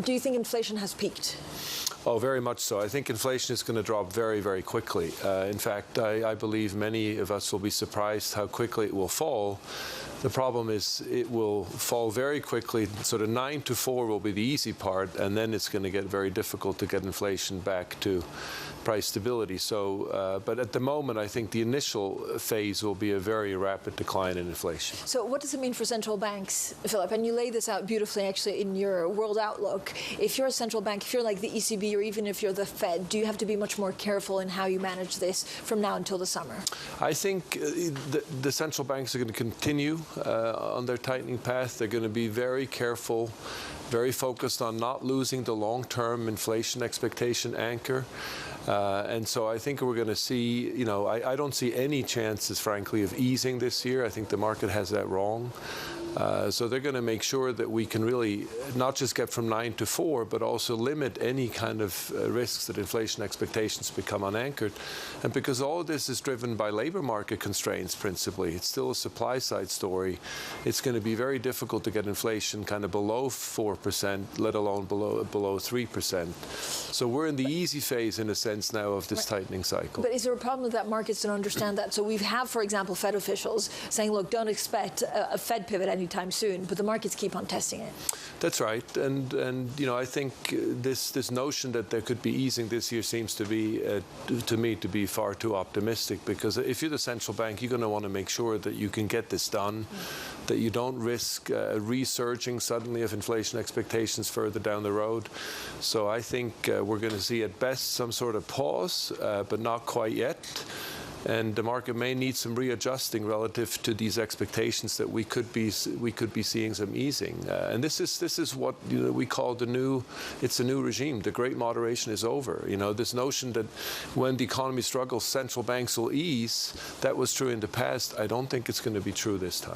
Do you think inflation has peaked? Oh, very much so. I think inflation is going to drop very, very quickly. In fact, I believe many of us will be surprised how quickly it will fall. The problem is it will fall very quickly. Sort of 9 to 4 will be the easy part, and then it's going to get very difficult to get inflation back to price stability. So, but at the moment, I think the initial phase will be a very rapid decline in inflation. So what does it mean for central banks, Philipp? And you lay this out beautifully, actually, in your World Outlook. If you're a central bank, if you're like the ECB, or even if you're the Fed, do you have to be much more careful in how you manage this from now until the summer? I think the central banks are going to continue on their tightening path. They're going to be very careful, very focused on not losing the long-term inflation expectation anchor. And so I think we're going to see, I don't see any chances, frankly, of easing this year. I think the market has that wrong. So they're going to make sure that we can really not just get from 9 to 4, but also limit any kind of risks that inflation expectations become unanchored. And because all of this is driven by labor market constraints, principally, it's still a supply side story. It's going to be very difficult to get inflation kind of below 4%, let alone below 3%. So we're in the easy phase, in a sense, now of this tightening cycle. But is there a problem that markets don't understand that? So we have, for example, Fed officials saying, look, don't expect a Fed pivot anytime soon, but the markets keep on testing it. That's right, and I think this notion that there could be easing this year seems to be, to me, to be far too optimistic, because if you're the central bank, you're going to want to make sure that you can get this done, that you don't risk resurging suddenly of inflation expectations further down the road. So I think we're going to see at best some sort of pause, but not quite yet. And the market may need some readjusting relative to these expectations that we could be seeing some easing. And this is what we call it's a new regime. The great moderation is over. This notion that when the economy struggles, central banks will ease, that was true in the past. I don't think it's going to be true this time.